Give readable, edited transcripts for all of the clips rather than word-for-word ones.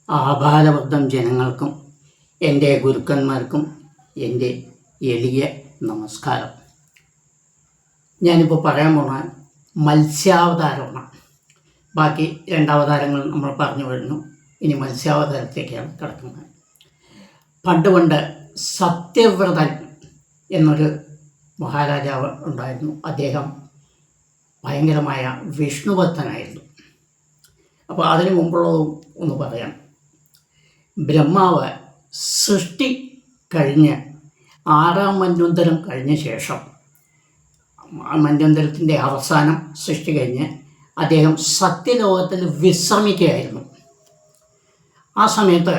ആഭാരവൃദ്ധം ജനങ്ങൾക്കും എൻ്റെ ഗുരുക്കന്മാർക്കും എൻ്റെ എളിയ നമസ്കാരം. ഞാനിപ്പോൾ പറയാൻ പോണ മത്സ്യാവതാരമാണ്. ബാക്കി രണ്ടവതാരങ്ങൾ നമ്മൾ പറഞ്ഞു കഴിഞ്ഞു. ഇനി മത്സ്യാവതാരത്തേക്കാണ് കിടക്കുന്നത്. പണ്ട് സത്യവ്രതൻ എന്നൊരു മഹാരാജാവ് ഉണ്ടായിരുന്നു. അദ്ദേഹം ഭയങ്കരമായ വിഷ്ണുഭക്തനായിരുന്നു. അപ്പോൾ അതിനു മുമ്പുള്ളതും ഒന്ന് പറയാം. ബ്രഹ്മാവ് സൃഷ്ടി കഴിഞ്ഞ് 6-ാം മന്വന്തരം കഴിഞ്ഞ ശേഷം, മന്വന്തരത്തിൻ്റെ അവസാനം സൃഷ്ടി കഴിഞ്ഞ് അദ്ദേഹം സത്യലോകത്തിൽ വിശ്രമിക്കുകയായിരുന്നു. ആ സമയത്ത്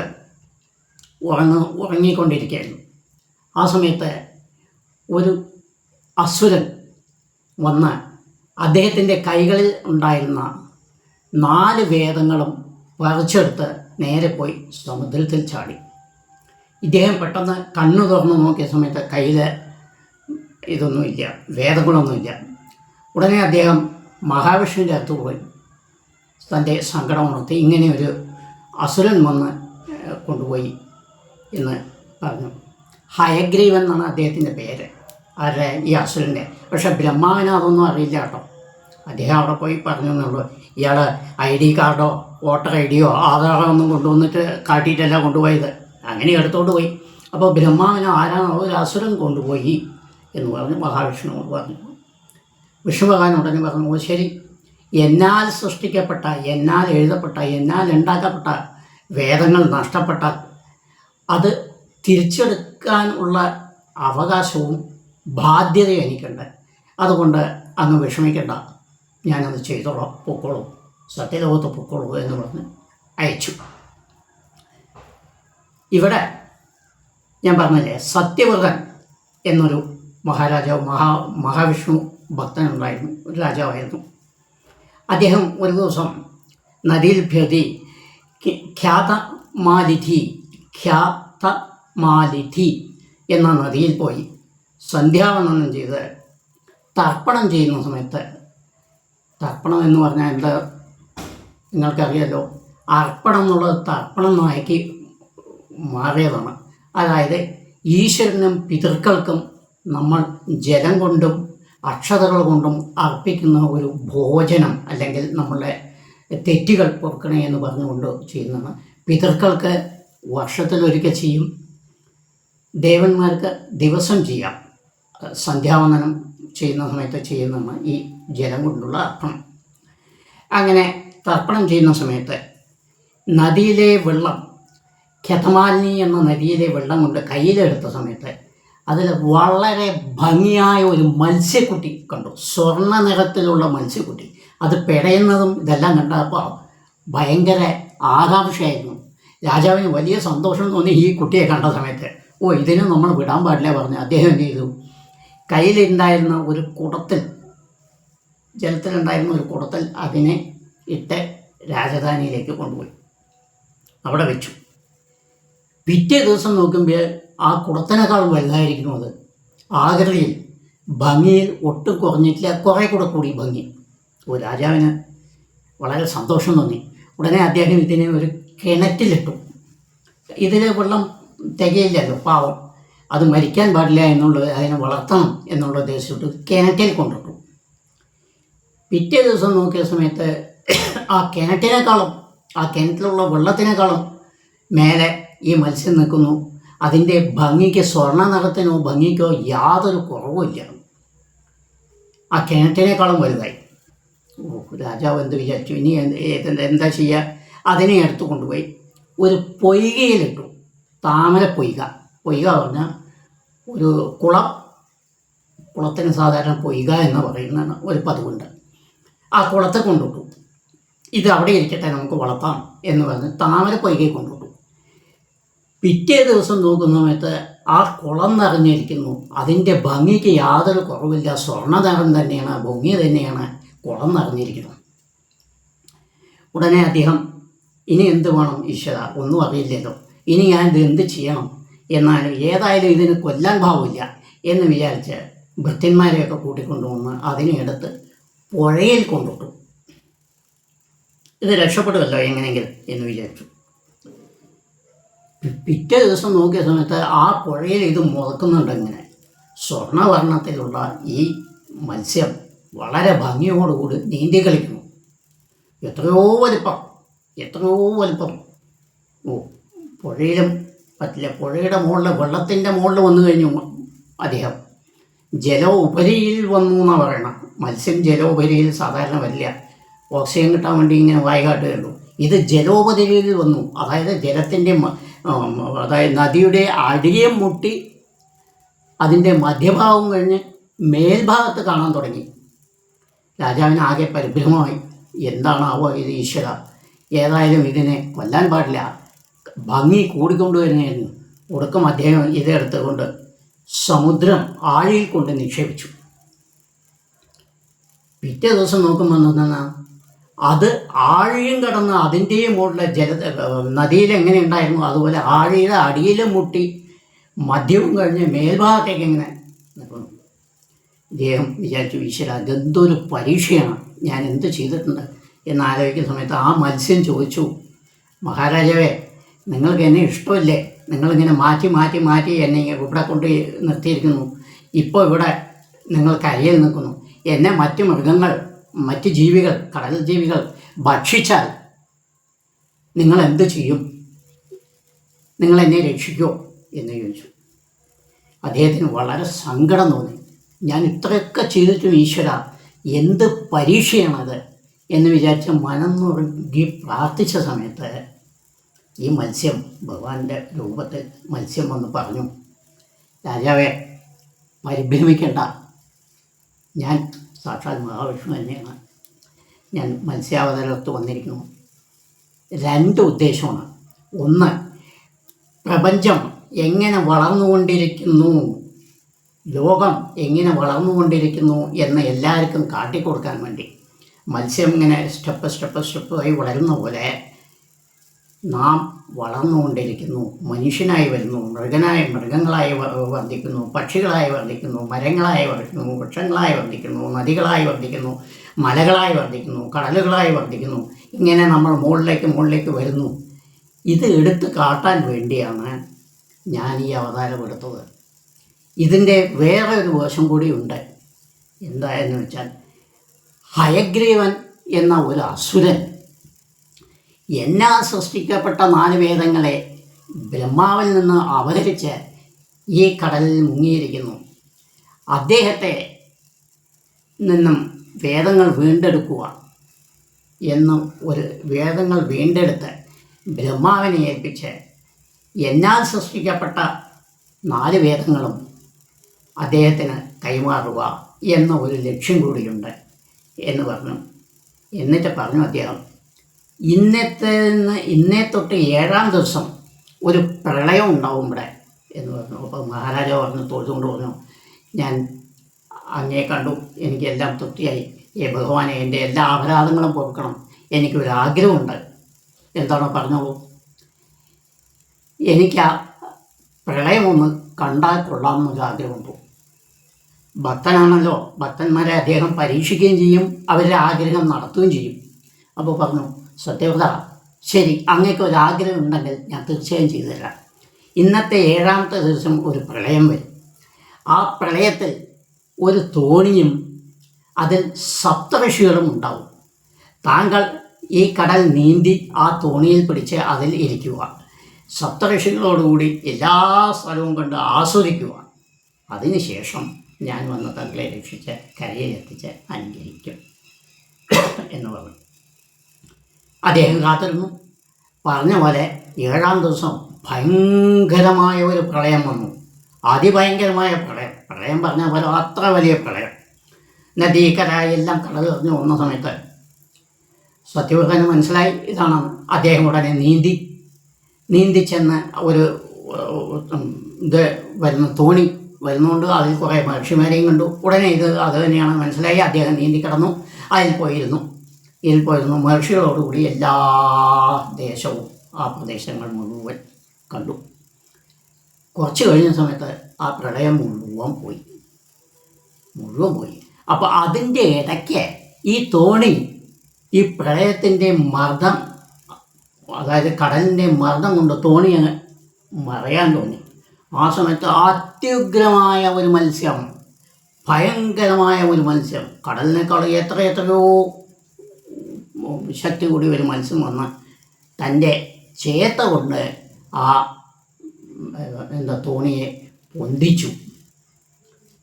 ഉറങ്ങിക്കൊണ്ടിരിക്കുകയായിരുന്നു. ആ സമയത്ത് ഒരു അസുരൻ വന്ന് അദ്ദേഹത്തിൻ്റെ കൈകളിൽ ഉണ്ടായിരുന്ന 4 വേദങ്ങളും പറിച്ചെടുത്ത് നേരെ പോയി സമുദ്രത്തിൽ ചാടി. ഇദ്ദേഹം പെട്ടെന്ന് കണ്ണു തുറന്ന് നോക്കിയ സമയത്ത് കയ്യിൽ ഇതൊന്നുമില്ല, വേദങ്ങളൊന്നുമില്ല. ഉടനെ അദ്ദേഹം മഹാവിഷ്ണുവിൻ്റെ അടുത്ത് പോയി തൻ്റെ സങ്കടം ഉണർത്തി. ഇങ്ങനെ ഒരു അസുരൻ വന്ന് കൊണ്ടുപോയി എന്ന് പറഞ്ഞു. ഹയഗ്രീവൻ എന്നാണ് അദ്ദേഹത്തിൻ്റെ പേര്, ആരുടെ ഈ അസുരൻ്റെ. പക്ഷേ ബ്രഹ്മാവിന് അതൊന്നും അറിയില്ല കേട്ടോ. അദ്ദേഹം അവിടെ പോയി പറഞ്ഞു എന്നുള്ളൂ. ഇയാൾ ID കാർഡോ വോട്ടർ ID ആധാറോ ഒന്നും കൊണ്ടുവന്നിട്ട് കാട്ടിയിട്ടല്ല കൊണ്ടുപോയത്, അങ്ങനെ എടുത്തോണ്ട് പോയി. അപ്പോൾ ബ്രഹ്മാവിനെ ആരാണോ ഒരു അസുരൻ കൊണ്ടുപോയി എന്ന് പറഞ്ഞ് മഹാവിഷ്ണുവോട് പറഞ്ഞു. വിഷ്ണു ഭഗവാൻ ഉടനെ പറഞ്ഞു, ഓ ശരി, എന്നാൽ സൃഷ്ടിക്കപ്പെട്ട, എന്നാൽ എഴുതപ്പെട്ട, എന്നാൽ ഉണ്ടാക്കപ്പെട്ട വേദങ്ങൾ നഷ്ടപ്പെട്ടാൽ അത് തിരിച്ചെടുക്കാനുള്ള അവകാശവും ബാധ്യതയും എനിക്കുണ്ട്. അതുകൊണ്ട് അങ്ങ് വിഷമിക്കേണ്ട, ഞാനത് ചെയ്തോളാം, പൊക്കോളൂ, സത്യലോകത്ത് പൊക്കോളൂ എന്ന് പറഞ്ഞ് അയച്ചു. ഇവിടെ ഞാൻ പറഞ്ഞില്ലേ, സത്യവ്രതൻ എന്നൊരു മഹാരാജാവ്, മഹാവിഷ്ണു ഭക്തനുണ്ടായിരുന്നു, ഒരു രാജാവായിരുന്നു. അദ്ദേഹം ഒരു ദിവസം നദിയിൽ ഭേദി ഖ്യാതമാലിധി എന്ന നദിയിൽ പോയി സന്ധ്യാവന്ദനം ചെയ്ത് തർപ്പണം ചെയ്യുന്ന സമയത്ത്, തർപ്പണം എന്ന് പറഞ്ഞാൽ എന്താ നിങ്ങൾക്കറിയാലോ, അർപ്പണം എന്നുള്ളത് തർപ്പണം നാക്കി മാറിയതാണ്. അതായത് ഈശ്വരനും പിതൃക്കൾക്കും നമ്മൾ ജലം കൊണ്ടും അക്ഷതകൾ കൊണ്ടും അർപ്പിക്കുന്ന ഒരു ഭോജനം, അല്ലെങ്കിൽ നമ്മളുടെ തെറ്റുകൾ പൊറുക്കണേ എന്ന് പറഞ്ഞുകൊണ്ട് ചെയ്യുന്നതാണ്. പിതൃക്കൾക്ക് വർഷത്തിലൊരിക്കൽ ചെയ്യും, ദേവന്മാർക്ക് ദിവസം ചെയ്യാം. സന്ധ്യാവന്ദനം ചെയ്യുന്ന സമയത്ത് ചെയ്യുന്നതാണ് ഈ ജലം കൊണ്ടുള്ള അർപ്പണം. അങ്ങനെ തർപ്പണം ചെയ്യുന്ന സമയത്ത് നദിയിലെ വെള്ളം, ഖ്യതമാലിനി എന്ന നദിയിലെ വെള്ളം കൊണ്ട് കയ്യിലെടുത്ത സമയത്ത് അതിൽ വളരെ ഭംഗിയായ ഒരു മത്സ്യക്കുട്ടി കണ്ടു. സ്വർണ്ണ നിറത്തിലുള്ള മത്സ്യക്കുട്ടി. അത് പിടയുന്നതും ഇതെല്ലാം കണ്ടപ്പോൾ ഭയങ്കര ആകാംക്ഷയായിരുന്നു. രാജാവിന് വലിയ സന്തോഷം തോന്നി ഈ കുട്ടിയെ കണ്ട സമയത്ത്. ഓ, ഇതിനെ നമ്മൾ വിടാൻ പാടില്ല പറഞ്ഞ് അദ്ദേഹം എന്ത് ചെയ്തു, കയ്യിലുണ്ടായിരുന്ന ഒരു കുടത്തിൽ, ജലത്തിലുണ്ടായിരുന്ന ഒരു കുടത്തിൽ അതിനെ ഇട്ട് രാജധാനിയിലേക്ക് കൊണ്ടുപോയി അവിടെ വെച്ചു. പിറ്റേ ദിവസം നോക്കുമ്പോൾ ആ കുടത്തിനേക്കാൾ വലുതായിരിക്കുന്നു. അത് ആകൃതിയിൽ, ഭംഗിയിൽ ഒട്ടും കുറഞ്ഞിട്ടില്ല, കുറേ കൂടെ കൂടി ഭംഗി. ഓ, രാജാവിന് വളരെ സന്തോഷം തോന്നി. ഉടനെ അദ്ദേഹം ഇതിനെ ഒരു കിണറ്റിലിട്ടു. ഇതിൽ വെള്ളം തികയില്ലല്ലോ, പാവം, അത് മരിക്കാൻ പാടില്ല എന്നുള്ളത്, അതിനെ വളർത്തണം എന്നുള്ള ഉദ്ദേശിച്ചിട്ട് കിണറ്റിൽ കൊണ്ടിട്ടു. പിറ്റേ ദിവസം നോക്കിയ സമയത്ത് ആ കിണറ്റിനേക്കാളും, ആ കിണറ്റിലുള്ള വെള്ളത്തിനേക്കാളും മേലെ ഈ മത്സ്യം നിൽക്കുന്നു. അതിൻ്റെ ഭംഗിക്ക്, സ്വർണ്ണ നിറത്തിനോ ഭംഗിക്കോ യാതൊരു കുറവുമില്ല. ആ കിണറ്റിനേക്കാളും വലുതായി. ഓ, രാജാവ് എന്ത് വിചാരിച്ചു, ഇനി എന്താ ചെയ്യുക? അതിനെ എടുത്തു കൊണ്ടുപോയി ഒരു പൊയ്കയിലിട്ടു. താമര പൊയ്ക. പൊയ്ക പറഞ്ഞാൽ ഒരു കുളത്തിന് സാധാരണ പൊയ്ക എന്ന് പറയുന്ന ഒരു പതിവുണ്ട്. ആ കുളത്തെ കൊണ്ടിട്ടു. ഇത് അവിടെ ഇരിക്കട്ടെ, നമുക്ക് വളർത്താം എന്ന് പറഞ്ഞ് താമര പൊയ്കയെ കൊണ്ടിട്ടു. പിറ്റേ ദിവസം നോക്കുന്ന സമയത്ത് ആ കുളം നിറഞ്ഞിരിക്കുന്നു. അതിൻ്റെ ഭംഗിക്ക് യാതൊരു കുറവില്ല. സ്വർണ്ണനിറം തന്നെയാണ്, ഭംഗി തന്നെയാണ്, കുളം നിറഞ്ഞിരിക്കുന്നു. ഉടനെ അദ്ദേഹം, ഇനി എന്ത് വേണം ഈശ്വര, ഒന്നും അറിയില്ലല്ലോ, ഇനി ഞാൻ ഇത് എന്ത് ചെയ്യണം? എന്നാലും ഏതായാലും ഇതിന് കൊല്ലാൻ ഭാവമില്ല എന്ന് വിചാരിച്ച് ഭൃത്യന്മാരെയൊക്കെ കൂട്ടിക്കൊണ്ടുവന്ന് അതിനെ എടുത്ത് പുഴയിൽ കൊണ്ടിട്ടു. ഇത് രക്ഷപ്പെടുമല്ലോ എങ്ങനെയെങ്കിലും എന്ന് വിചാരിച്ചു. പിറ്റേ ദിവസം നോക്കിയ സമയത്ത് ആ പുഴയിൽ ഇത് മുതക്കുന്നുണ്ട്. ഇങ്ങനെ സ്വർണ്ണവർണ്ണത്തിലുള്ള ഈ മത്സ്യം വളരെ ഭംഗിയോടുകൂടി നീന്തി കളിക്കുന്നു. എത്രയോ വലിപ്പം, എത്രയോ വലിപ്പം. ഓ, പുഴയിലും പറ്റില്ല. പുഴയുടെ മുകളിൽ, വെള്ളത്തിൻ്റെ മുകളിൽ വന്നു കഴിഞ്ഞു അദ്ദേഹം. ജലോപരിയിൽ വന്നു എന്നാണ് പറയണം. മത്സ്യം ജലോപരിയിൽ സാധാരണ വരില്ല, ഓക്സിജൻ കിട്ടാൻ വേണ്ടി ഇങ്ങനെ വായിക്കാട്ടുകയുള്ളൂ. ഇത് ജലോപരിയിൽ വന്നു. അതായത് ജലത്തിൻ്റെ അതായത് നദിയുടെ അടിയെ മുട്ടി അതിൻ്റെ മധ്യഭാഗം കഴിഞ്ഞ് മേൽഭാഗത്ത് കാണാൻ തുടങ്ങി. രാജാവിന് ആകെ പരിഭ്രമമായി. എന്താണാവോ ഇത് ഈശ്വര, ഏതായാലും ഇതിനെ കൊല്ലാൻ പാടില്ല, ഭംഗി കൂടിക്കൊണ്ടുവരുന്നതായിരുന്നു. ഒടുക്കം അദ്ദേഹം ഇതെടുത്തുകൊണ്ട് സമുദ്രം ആഴിയിൽ കൊണ്ട് നിക്ഷേപിച്ചു. പിറ്റേ ദിവസം നോക്കുമ്പോൾ അത് ആഴിയും കടന്ന് അതിൻ്റെയും മുകളിലെ നദിയിൽ എങ്ങനെ ഉണ്ടായിരുന്നു അതുപോലെ ആഴിയുടെ അടിയിലും മുട്ടി മധ്യവും കഴിഞ്ഞ് മേൽഭാഗത്തേക്ക് എങ്ങനെ നിൽക്കുന്നു. ഇദ്ദേഹം വിചാരിച്ചു, ഈശ്വര, അതെന്തൊരു പരീക്ഷയാണ്, ഞാൻ എന്ത് ചെയ്തിട്ടുണ്ട് എന്നാലോചിക്കുന്ന സമയത്ത് ആ മത്സ്യം ചോദിച്ചു, മഹാരാജാവേ, നിങ്ങൾക്ക് എന്നെ ഇഷ്ടമില്ലേ? നിങ്ങളിങ്ങനെ മാറ്റി മാറ്റി മാറ്റി എന്നെ ഇവിടെ കൊണ്ട് നിർത്തിയിരിക്കുന്നു. ഇപ്പോൾ ഇവിടെ നിങ്ങൾ കരയിൽ നിൽക്കുന്നു. എന്നെ മറ്റ് മൃഗങ്ങൾ, മറ്റ് ജീവികൾ, കടൽ ജീവികൾ ഭക്ഷിച്ചാൽ നിങ്ങൾ എന്ത് ചെയ്യും? നിങ്ങൾ എന്നെ രക്ഷിക്കുമോ എന്ന് ചോദിച്ചു. അദ്ദേഹത്തിന് വളരെ സങ്കടം തോന്നി. ഞാൻ ഇത്രയൊക്കെ ചെയ്തിട്ടും ഈശ്വര, എന്ത് പരീക്ഷയാണത് എന്ന് വിചാരിച്ച് മനം നുറുകി പ്രാർത്ഥിച്ച സമയത്ത് ഈ മത്സ്യം, ഭഗവാന്റെ രൂപത്തിൽ മത്സ്യം വന്ന് പറഞ്ഞു, രാജാവേ, പരിഭ്രമിക്കേണ്ട, ഞാൻ സാക്ഷാൽ മഹാവിഷ്ണു തന്നെയാണ്. ഞാൻ മത്സ്യാവതാരത്ത് വന്നിരിക്കുന്നു. 2 ഉദ്ദേശമാണ്. ഒന്ന്, പ്രപഞ്ചം എങ്ങനെ വളർന്നുകൊണ്ടിരിക്കുന്നു, ലോകം എങ്ങനെ വളർന്നുകൊണ്ടിരിക്കുന്നു എന്ന് എല്ലാവർക്കും കാട്ടിക്കൊടുക്കാൻ വേണ്ടി. മത്സ്യം ഇങ്ങനെ സ്റ്റെപ്പായി വളരുന്ന പോലെ നാം വളർന്നുകൊണ്ടിരിക്കുന്നു. മനുഷ്യനായി വരുന്നു, മൃഗങ്ങളായി വർദ്ധിക്കുന്നു, പക്ഷികളായി വർദ്ധിക്കുന്നു, മരങ്ങളായി വർദ്ധിക്കുന്നു, വൃക്ഷങ്ങളായി വർദ്ധിക്കുന്നു, നദികളായി വർദ്ധിക്കുന്നു, മലകളായി വർദ്ധിക്കുന്നു, കടലുകളായി വർദ്ധിക്കുന്നു. ഇങ്ങനെ നമ്മൾ മുകളിലേക്ക് വരുന്നു. ഇത് എടുത്ത് കാട്ടാൻ വേണ്ടിയാണ് ഞാൻ ഈ അവതാരം എടുത്തത്. ഇതിൻ്റെ വേറെ ഒരു വശം കൂടിയുണ്ട്. എന്തായെന്ന് വെച്ചാൽ, ഹയഗ്രീവൻ എന്ന ഒരു അസുരൻ സൃഷ്ടിക്കപ്പെട്ട 4 വേദങ്ങളെ ബ്രഹ്മാവിൽ നിന്ന് അപഹരിച്ച് ഈ കടലിൽ മുങ്ങിയിരിക്കുന്നു. അദ്ദേഹത്തെ നിന്നും വേദങ്ങൾ വീണ്ടെടുക്കുക എന്നും വേദങ്ങൾ വീണ്ടെടുത്ത് ബ്രഹ്മാവിനെ ഏൽപ്പിച്ച് സൃഷ്ടിക്കപ്പെട്ട 4 വേദങ്ങളും അദ്ദേഹത്തിന് കൈമാറുക എന്ന ഒരു ലക്ഷ്യം കൂടിയുണ്ട് എന്ന് പറഞ്ഞു. എന്നിട്ട് പറഞ്ഞു അദ്ദേഹം, ഇന്നേ തൊട്ട് 7-ാം ദിവസം ഒരു പ്രളയം ഉണ്ടാവും ഇവിടെ എന്ന് പറഞ്ഞു. അപ്പോൾ മഹാരാജാവ് പറഞ്ഞു, തൊഴുതുകൊണ്ട് പറഞ്ഞു, ഞാൻ അങ്ങേ കണ്ടു, എനിക്കെല്ലാം തൃപ്തിയായി. ഭഗവാനെ, എൻ്റെ എല്ലാ അപരാധങ്ങളും പൊറുക്കണം, എനിക്കൊരാഗ്രഹമുണ്ട്. എന്താണോ പറഞ്ഞോളൂ. എനിക്ക് ആ പ്രളയമൊന്ന് കണ്ടാൽ കൊള്ളാമെന്നൊരു ആഗ്രഹമുണ്ടോ. ഭക്തനാണല്ലോ, ഭക്തന്മാരെ അദ്ദേഹം പരീക്ഷിക്കുകയും ചെയ്യും, അവരുടെ ആഗ്രഹം നടത്തുകയും ചെയ്യും. അപ്പോൾ പറഞ്ഞു, സത്യവ്രത, ശരി, അങ്ങേക്ക് ഒരാഗ്രഹം ഉണ്ടെങ്കിൽ ഞാൻ തീർച്ചയായും ചെയ്തു തരാം. ഇന്നത്തെ 7-ാമത്തെ ദിവസം ഒരു പ്രളയം വരും. ആ പ്രളയത്തിൽ ഒരു തോണിയും അതിൽ സപ്തഋഷികളും ഉണ്ടാവും. താങ്കൾ ഈ കടൽ നീന്തി ആ തോണിയിൽ പിടിച്ച് അതിൽ ഇരിക്കുക. സപ്തഋഷികളോടുകൂടി എല്ലാ സ്ഥലവും കണ്ട് ആസ്വദിക്കുക. അതിനുശേഷം ഞാൻ വന്ന് താങ്കളെ രക്ഷിച്ച് കരയിലെത്തിച്ച് അനുഗ്രഹിക്കും എന്ന് പറഞ്ഞു. അദ്ദേഹം കാത്തിരുന്നു. പറഞ്ഞ പോലെ 7-ാം ദിവസം ഭയങ്കരമായ ഒരു പ്രളയം വന്നു. അതിഭയങ്കരമായ പ്രളയം പറഞ്ഞ പോലെ അത്ര വലിയ പ്രളയം. നദി, കരായി എല്ലാം കടലെറിഞ്ഞ് വന്ന സമയത്ത് സത്യവ്രതന് മനസ്സിലായി ഇതാണെന്ന്. അദ്ദേഹം ഉടനെ നീന്തി ചെന്ന് ഒരു ഇത് തോണി വരുന്നതുകൊണ്ട് അതിൽ കുറേ മഹർഷിമാരെയും കണ്ടു. ഉടനെ അത് തന്നെയാണ് മനസ്സിലായി. അദ്ദേഹം നീന്തിക്കിടന്നു, അതിൽ പോയിരുന്നു. മഹർഷികളോടുകൂടി എല്ലാ ദേശവും, ആ പ്രദേശങ്ങൾ മുഴുവൻ കണ്ടു. കുറച്ച് കഴിഞ്ഞ സമയത്ത് ആ പ്രളയം മുഴുവൻ പോയി. അപ്പോൾ അതിൻ്റെ ഇടയ്ക്ക് ഈ തോണി ഈ പ്രളയത്തിൻ്റെ മർദ്ദം, അതായത് കടലിൻ്റെ മർദ്ദം കൊണ്ട് തോണി മറയാൻ തോന്നി. ആ സമയത്ത് അത്യുഗ്രമായ ഒരു മത്സ്യം, ഭയങ്കരമായ ഒരു മത്സ്യം, കടലിനേക്കാൾ എത്രയോ ശക്തി കൂടി ഒരു മത്സ്യം വന്ന് തൻ്റെ ചേത്ത കൊണ്ട് ആ തോണിയെ പൊന്തിച്ചു.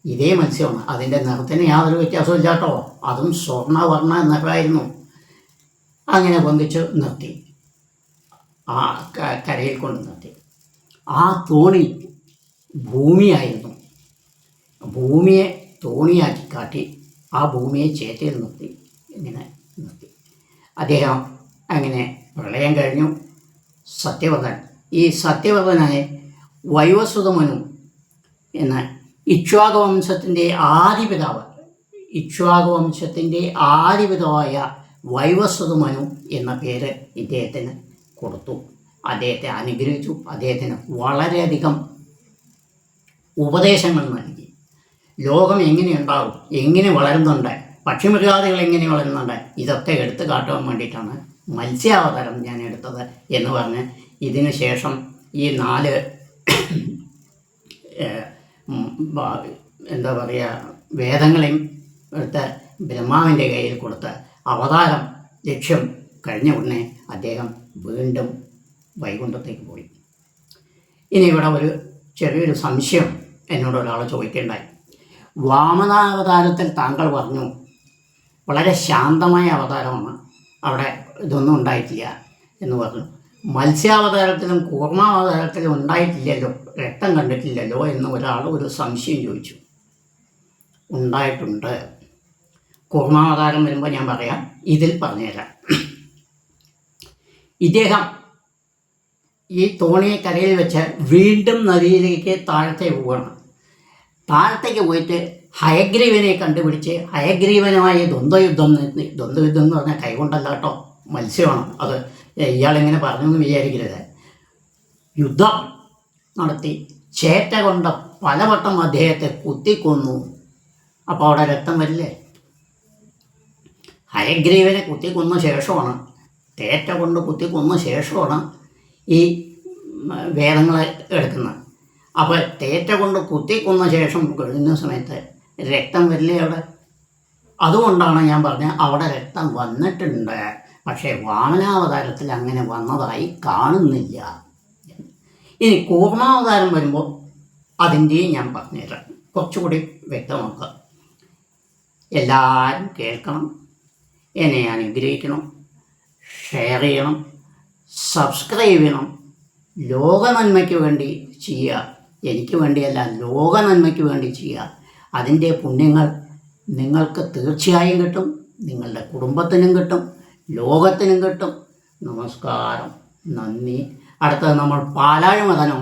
ഇതേ മത്സ്യമാണ്. അതിൻ്റെ നിറത്തിന് യാതൊരു വ്യത്യാസവും ഇല്ല കേട്ടോ. അതും സ്വർണ്ണവർണ്ണ നിറമായിരുന്നു. അങ്ങനെ പൊന്തിച്ച് നിർത്തി, ആ കരയിൽ കൊണ്ട് നിർത്തി. ആ തോണി ഭൂമിയായിരുന്നു. ഭൂമിയെ തോണിയാക്കി കാട്ടി ആ ഭൂമിയെ ചേറ്റയിൽ നിർത്തി, ഇങ്ങനെ നിർത്തി. അദ്ദേഹം അങ്ങനെ പ്രളയം കഴിഞ്ഞു. സത്യവ്രതൻ, ഈ സത്യവ്രതനായ വൈവസ്വതമനു എന്ന ഇക്ഷ്വാകുവംശത്തിൻ്റെ ആദിപിതാവായ വൈവസ്വതമനു എന്ന പേര് ഇദ്ദേഹത്തിന് കൊടുത്തു. അദ്ദേഹത്തെ അനുഗ്രഹിച്ചു. അദ്ദേഹത്തിന് വളരെയധികം ഉപദേശങ്ങൾ നൽകി. ലോകം എങ്ങനെയുണ്ടാകും, എങ്ങനെ വളരുന്നുണ്ട്, പക്ഷിമൃഗാദികൾ എങ്ങനെ വളരുന്നുണ്ട്, ഇതൊക്കെ എടുത്തു കാട്ടുവാൻ വേണ്ടിയിട്ടാണ് മത്സ്യാവതാരം ഞാൻ എടുത്തത് എന്ന് പറഞ്ഞ് ഇതിനു ശേഷം ഈ 4 വേദങ്ങളെയും എടുത്ത് ബ്രഹ്മാവിൻ്റെ കയ്യിൽ കൊടുത്ത് അവതാരം ലക്ഷ്യം കഴിഞ്ഞ ഉടനെ അദ്ദേഹം വീണ്ടും വൈകുണ്ഠത്തേക്ക് പോയി. ഇനി ഇവിടെ ഒരു ചെറിയൊരു സംശയം എന്നോട് ഒരാൾ ചോദിക്കേണ്ടായി. വാമനാവതാരത്തിൽ താങ്കൾ പറഞ്ഞു വളരെ ശാന്തമായ അവതാരമാണ്, അവിടെ ഇതൊന്നും ഉണ്ടായിട്ടില്ല എന്ന് പറഞ്ഞു. മത്സ്യാവതാരത്തിലും കൂർമാവതാരത്തിലും ഉണ്ടായിട്ടില്ലല്ലോ, രക്തം കണ്ടിട്ടില്ലല്ലോ എന്ന് ഒരാൾ ഒരു സംശയം ചോദിച്ചു. ഉണ്ടായിട്ടുണ്ട്. കൂർമാവതാരം വരുമ്പോൾ ഞാൻ പറയാം, ഇതിൽ പറഞ്ഞുതരാം. ഇദ്ദേഹം ഈ തോണിയെ കരയിൽ വെച്ച് വീണ്ടും നദിയിലേക്ക് താഴത്തേക്ക് പോവുകയാണ്. താഴത്തേക്ക് പോയിട്ട് ഹയഗ്രീവനെ കണ്ടുപിടിച്ച് ഹയഗ്രീവനുമായി ദ്വന്ദ്വയുദ്ധം എന്ന് പറഞ്ഞാൽ കൈകൊണ്ടല്ല കേട്ടോ, മത്സ്യമാണ് അത്. ഇയാളിങ്ങനെ പറഞ്ഞൊന്നും വിചാരിക്കരുത്. യുദ്ധം നടത്തി ചേറ്റ കൊണ്ട് പലവട്ടം അദ്ദേഹത്തെ കുത്തിക്കൊന്നു. അപ്പോൾ അവിടെ രക്തം വരില്ലേ? ഹയഗ്രീവനെ കുത്തിക്കൊന്ന ശേഷമാണ്, തേറ്റ കൊണ്ട് കുത്തിക്കൊന്ന ശേഷമാണ് ഈ വേദങ്ങൾ എടുക്കുന്നത്. അപ്പോൾ തേറ്റ കൊണ്ട് കുത്തിക്കൊന്ന ശേഷം കഴിഞ്ഞ സമയത്ത് രക്തം വരില്ലേ അവിടെ? അതുകൊണ്ടാണ് ഞാൻ പറഞ്ഞത് അവിടെ രക്തം വന്നിട്ടുണ്ട്, പക്ഷേ വാമനാവതാരത്തിൽ അങ്ങനെ വന്നതായി കാണുന്നില്ല. ഇനി കൂർമാവതാരം വരുമ്പോൾ അതിൻ്റെയും ഞാൻ പറഞ്ഞുതരാം, കുറച്ചുകൂടി വ്യക്തമാക്കുക. എല്ലാവരും കേൾക്കണം, എന്നെ അനുഗ്രഹിക്കണം, ഷെയർ ചെയ്യണം, സബ്സ്ക്രൈബ് ചെയ്യണം. ലോക നന്മയ്ക്ക് വേണ്ടി ചെയ്യുക, എനിക്ക് വേണ്ടിയല്ല, ലോക നന്മയ്ക്ക് വേണ്ടി ചെയ്യുക. അതിൻ്റെ പുണ്യങ്ങൾ നിങ്ങൾക്ക് തീർച്ചയായും കിട്ടും, നിങ്ങളുടെ കുടുംബത്തിനും കിട്ടും, ലോകത്തിനും കിട്ടും. നമസ്കാരം, നന്ദി. അടുത്തത് നമ്മൾ പാലാഴി മതനം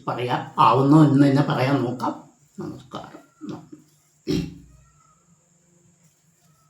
പറയാം. ആവുന്നോ ഇന്ന് തന്നെ പറയാൻ നോക്കാം. നമസ്കാരം, നന്ദി.